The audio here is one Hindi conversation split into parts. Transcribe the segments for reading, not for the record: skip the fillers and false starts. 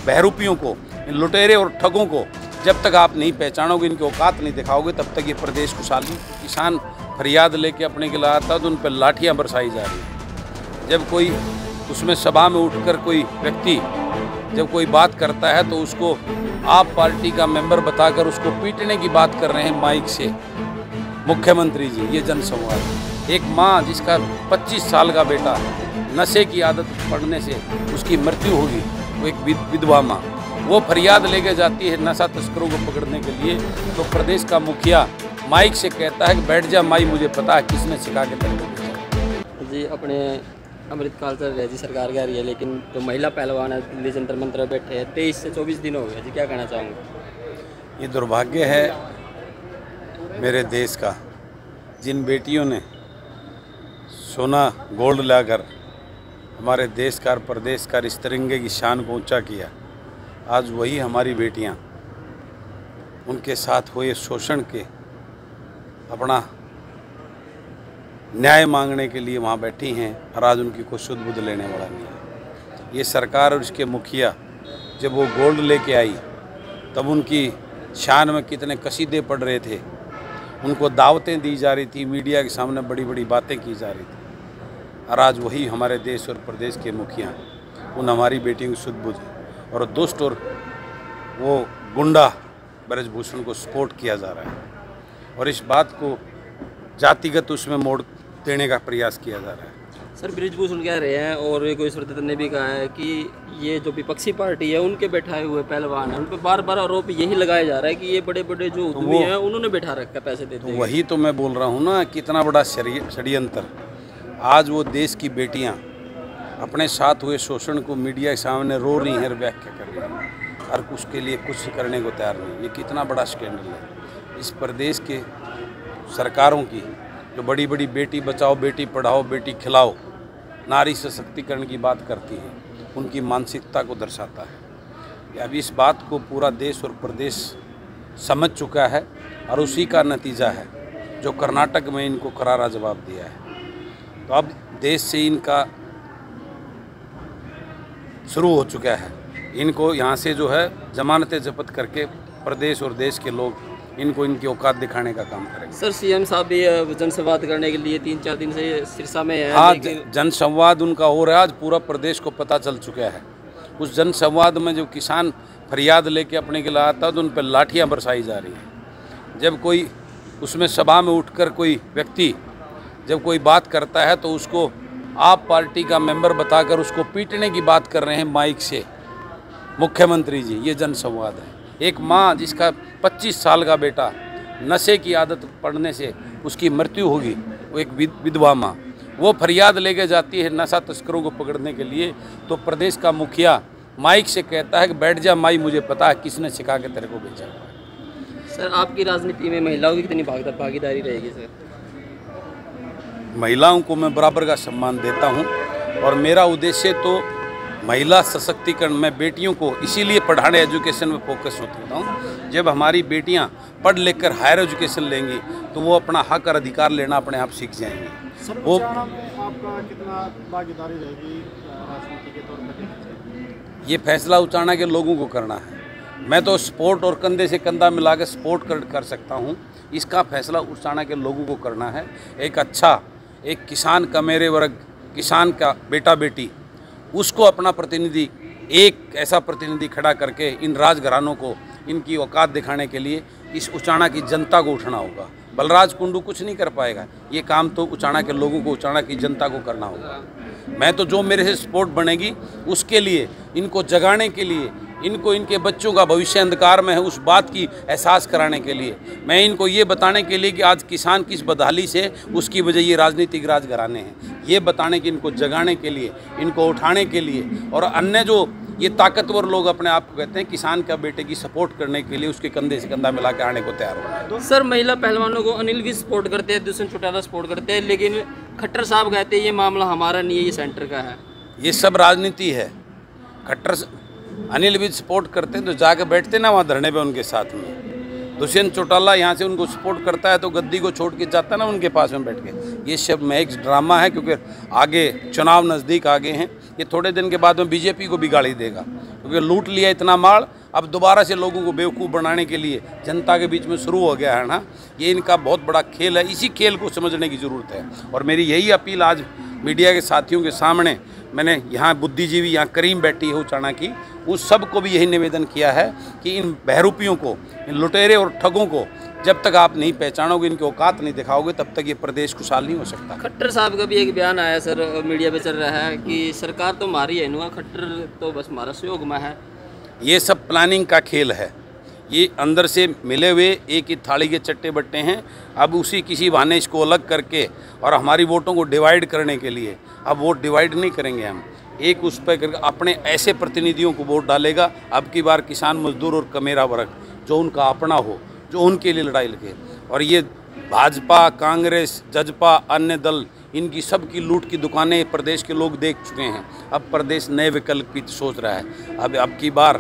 बहरूपियों को, इन लुटेरे और ठगों को जब तक आप नहीं पहचानोगे, इनकी औकात नहीं दिखाओगे, तब तक ये प्रदेश खुशहाली। किसान फरियाद लेके अपने के लिए आता है तो उन पर लाठियाँ बरसाई जा रही हैं। जब कोई उसमें सभा में उठकर कोई व्यक्ति जब कोई बात करता है तो उसको आप पार्टी का मेंबर बताकर उसको पीटने की बात कर रहे हैं माइक से। मुख्यमंत्री जी, ये जनसंवाद। एक माँ जिसका 25 साल का बेटा नशे की आदत पड़ने से उसकी मृत्यु होगी, वो एक विधवा माँ, वो फरियाद लेके जाती है नशा तस्करों को पकड़ने के लिए, तो प्रदेश का मुखिया माइक से कहता है कि बैठ जा माई, मुझे पता है किसने सिखा के तेरे को भेजा। जी, अपने अमृतकाल चल रही है जी, सरकार कह रही है, लेकिन जो महिला पहलवान है दिल्ली जंतर मंतर बैठे हैं 23 से 24 दिन हो गए जी, क्या कहना चाहूँगा? ये दुर्भाग्य है मेरे देश का, जिन बेटियों ने सोना गोल्ड लाकर हमारे देश का, प्रदेश का, इस तिरंगे की शान को ऊंचा किया, आज वही हमारी बेटियां उनके साथ हुए शोषण के अपना न्याय मांगने के लिए वहाँ बैठी हैं, और आज उनकी कोई शुद्ध बुद्ध लेने वाला नहीं है। ये सरकार और इसके मुखिया जब वो गोल्ड लेके आई तब उनकी शान में कितने कसीदे पड़ रहे थे, उनको दावतें दी जा रही थी, मीडिया के सामने बड़ी बड़ी बातें की जा रही थी, और आज वही हमारे देश और प्रदेश के मुखिया उन हमारी बेटियों की शुद्ध बुद्ध और दुष्ट और वो गुंडा ब्रजभूषण को सपोर्ट किया जा रहा है, और इस बात को जातिगत उसमें मोड़ देने का प्रयास किया जा रहा है। सर, ब्रिजभूषण कह रहे हैं और कोई सुरत ने भी कहा है कि ये जो विपक्षी पार्टी है उनके बैठाए हुए पहलवान हैं, उन पर बार बार आरोप यही लगाया जा रहा है कि ये बड़े बड़े जो उद्यमी हैं उन्होंने बैठा रखा पैसे देते हैं। वही तो मैं बोल रहा हूँ ना, कितना बड़ा षड्यंत्र। आज वो देश की बेटियाँ अपने साथ हुए शोषण को मीडिया के सामने रो रही हैं, व्याख्या कर रही हैं, और उसके लिए कुछ करने को तैयार नहीं। ये कितना बड़ा स्कैंडल है इस प्रदेश के सरकारों की, जो बड़ी बड़ी बेटी बचाओ, बेटी पढ़ाओ, बेटी खिलाओ, नारी सशक्तिकरण की बात करती है, उनकी मानसिकता को दर्शाता है। अब इस बात को पूरा देश और प्रदेश समझ चुका है, और उसी का नतीजा है जो कर्नाटक में इनको करारा जवाब दिया है। तो अब देश से इनका शुरू हो चुका है, इनको यहाँ से जो है जमानतें जब्त करके प्रदेश और देश के लोग इनको इनकी औकात दिखाने का काम करेंगे। सर, सीएम साहब भी जनसंवाद करने के लिए 3-4 दिन से सिरसा में है। हाँ, जनसंवाद उनका हो रहा है, आज पूरा प्रदेश को पता चल चुका है। उस जनसंवाद में जो किसान फरियाद लेके अपने के लिए आता है तो उन पर लाठियाँ बरसाई जा रही हैं। जब कोई उसमें सभा में उठकर कोई व्यक्ति जब कोई बात करता है तो उसको आप पार्टी का मेंबर बताकर उसको पीटने की बात कर रहे हैं माइक से। मुख्यमंत्री जी, ये जनसंवाद है। एक माँ जिसका 25 साल का बेटा नशे की आदत पड़ने से उसकी मृत्यु होगी, वो एक विधवा माँ, वो फरियाद लेके जाती है नशा तस्करों को पकड़ने के लिए, तो प्रदेश का मुखिया माइक से कहता है कि बैठ जा माई, मुझे पता है किसने सिखा के तेरे को भेजा। सर, आपकी राजनीति में महिलाओं की कितनी भागीदारी रहेगी? सर, महिलाओं को मैं बराबर का सम्मान देता हूँ, और मेरा उद्देश्य तो महिला सशक्तिकरण में बेटियों को इसीलिए पढ़ाने, एजुकेशन में फोकस होता हूँ। जब हमारी बेटियाँ पढ़ लिख कर हायर एजुकेशन लेंगी तो वो अपना हक और अधिकार लेना अपने आप सीख जाएंगी। वो आपका कितना भागीदारी रहेगी राजनीति के तौर पर? ये फैसला उचाना के लोगों को करना है। मैं तो सपोर्ट और कंधे से कंधा मिला के सपोर्ट कर सकता हूँ, इसका फैसला उचाना के लोगों को करना है। एक किसान का मेरे वर्ग, किसान का बेटा बेटी, उसको अपना प्रतिनिधि, एक ऐसा प्रतिनिधि खड़ा करके इन राजघरानों को इनकी औकात दिखाने के लिए इस उचाना की जनता को उठना होगा। बलराज कुंडू कुछ नहीं कर पाएगा, ये काम तो उचाना के लोगों को, उचाना की जनता को करना होगा। मैं तो जो मेरे से सपोर्ट बनेगी उसके लिए, इनको जगाने के लिए, इनको इनके बच्चों का भविष्य अंधकार में है उस बात की एहसास कराने के लिए, मैं इनको ये बताने के लिए कि आज किसान किस बदहाली से, उसकी वजह ये राजनीतिक राजघराने हैं, ये बताने की, इनको जगाने के लिए, इनको उठाने के लिए, और अन्य जो ये ताकतवर लोग अपने आप को कहते हैं किसान का बेटे की सपोर्ट करने के लिए उसके कंधे से कंधा मिला के आने को तैयार हो। सर, महिला पहलवानों को अनिल भी सपोर्ट करते हैं, दुष्यंत चौटाला सपोर्ट करते हैं, लेकिन खट्टर साहब कहते हैं ये मामला हमारा नहीं है, ये सेंटर का है। ये सब राजनीति है। खट्टर अनिल भी सपोर्ट करते हैं तो जाकर बैठते ना वहाँ धरने पे उनके साथ में। दुष्यंत चौटाला यहाँ से उनको सपोर्ट करता है तो गद्दी को छोड़ के जाता ना उनके पास में बैठ के। ये सब में एक ड्रामा है, क्योंकि आगे चुनाव नज़दीक आ गए हैं। ये थोड़े दिन के बाद में बीजेपी को भी गाली देगा, क्योंकि लूट लिया इतना माल, अब दोबारा से लोगों को बेवकूफ़ बनाने के लिए जनता के बीच में शुरू हो गया है ना। ये इनका बहुत बड़ा खेल है, इसी खेल को समझने की ज़रूरत है। और मेरी यही अपील आज मीडिया के साथियों के सामने, मैंने यहाँ बुद्धिजीवी, यहाँ करीम बैठी है उचाना की, उस सब को भी यही निवेदन किया है कि इन बहरूपियों को, इन लुटेरे और ठगों को जब तक आप नहीं पहचानोगे, इनकी औकात नहीं दिखाओगे, तब तक ये प्रदेश खुशहाल नहीं हो सकता। खट्टर साहब का भी एक बयान आया सर, मीडिया पे चल रहा है कि सरकार तो मारी है नुआ, खट्टर तो बस हमारा सहयोग में है। ये सब प्लानिंग का खेल है, ये अंदर से मिले हुए एक ही थाली के चट्टे बट्टे हैं। अब उसी किसी बहाने इसको अलग करके और हमारी वोटों को डिवाइड करने के लिए, अब वोट डिवाइड नहीं करेंगे हम, एक उस पर करके अपने ऐसे प्रतिनिधियों को वोट डालेगा। अब की बार किसान मजदूर और कमेरा वर्ग जो उनका अपना हो, जो उनके लिए लड़ाई लगे। और ये भाजपा, कांग्रेस, जजपा, अन्य दल, इनकी सब की लूट की दुकानें प्रदेश के लोग देख चुके हैं। अब प्रदेश नए विकल्प की सोच रहा है। अब की बार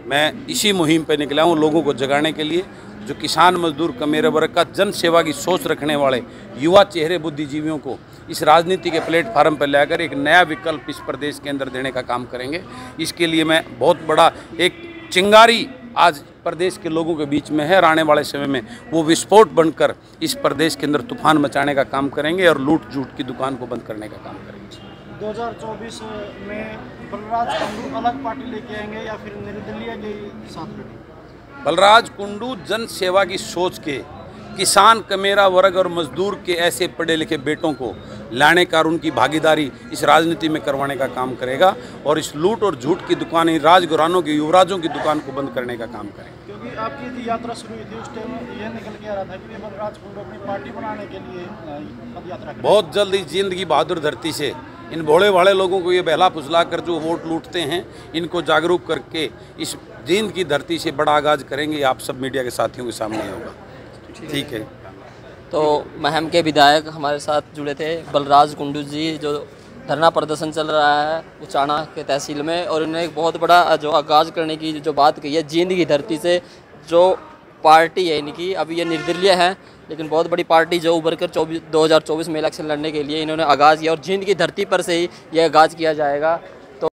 मैं इसी मुहिम पर निकला हूँ, लोगों को जगाने के लिए, जो किसान मजदूर कमेरे वर्ग का जन सेवा की सोच रखने वाले युवा चेहरे बुद्धिजीवियों को इस राजनीति के प्लेटफार्म पर लाकर एक नया विकल्प इस प्रदेश के अंदर देने का काम करेंगे। इसके लिए मैं बहुत बड़ा एक चिंगारी आज प्रदेश के लोगों के बीच में है, और आने वाले समय में वो विस्फोट बनकर इस प्रदेश के अंदर तूफान मचाने का काम करेंगे और लूट झूठ की दुकान को बंद करने का काम करेंगे। 2024 में बलराज कुंडू अलग पार्टी लेके आएंगे या फिर निर्दलीय के साथ लड़ेंगे? बलराज कुंडू जन सेवा की सोच के किसान, कमेरा वर्ग और मजदूर के ऐसे पढ़े लिखे बेटों को लाने का और उनकी भागीदारी इस राजनीति में करवाने का काम करेगा, और इस लूट और झूठ की दुकान, राजघरानों की, युवराजों की दुकान को बंद करने का काम करेंगे। क्योंकि आपकी जो यात्रा शुरू हुई थी उस टाइम ये निकल के आ रहा था कि बलराज कुंडू अपनी पार्टी बनाने के लिए पद यात्रा करेंगे। बहुत जल्द इस जिंदगी बहादुर धरती से इन भोले भाले लोगों को ये बहला फुसला कर जो वोट लूटते हैं, इनको जागरूक करके इस जींद की धरती से बड़ा आगाज करेंगे। आप सब मीडिया के साथियों के सामने होगा। ठीक है। तो महम के विधायक हमारे साथ जुड़े थे, बलराज कुंडू जी, जो धरना प्रदर्शन चल रहा है उचाना के तहसील में, और उन्होंने एक बहुत बड़ा जो आगाज़ करने की जो बात कही है, जींद की धरती से जो पार्टी है इनकी, अभी ये निर्दलीय है लेकिन बहुत बड़ी पार्टी जो उभर कर 2024 में इलेक्शन लड़ने के लिए इन्होंने आगाज़ किया, और जींद की धरती पर से ही यह आगाज़ किया जाएगा।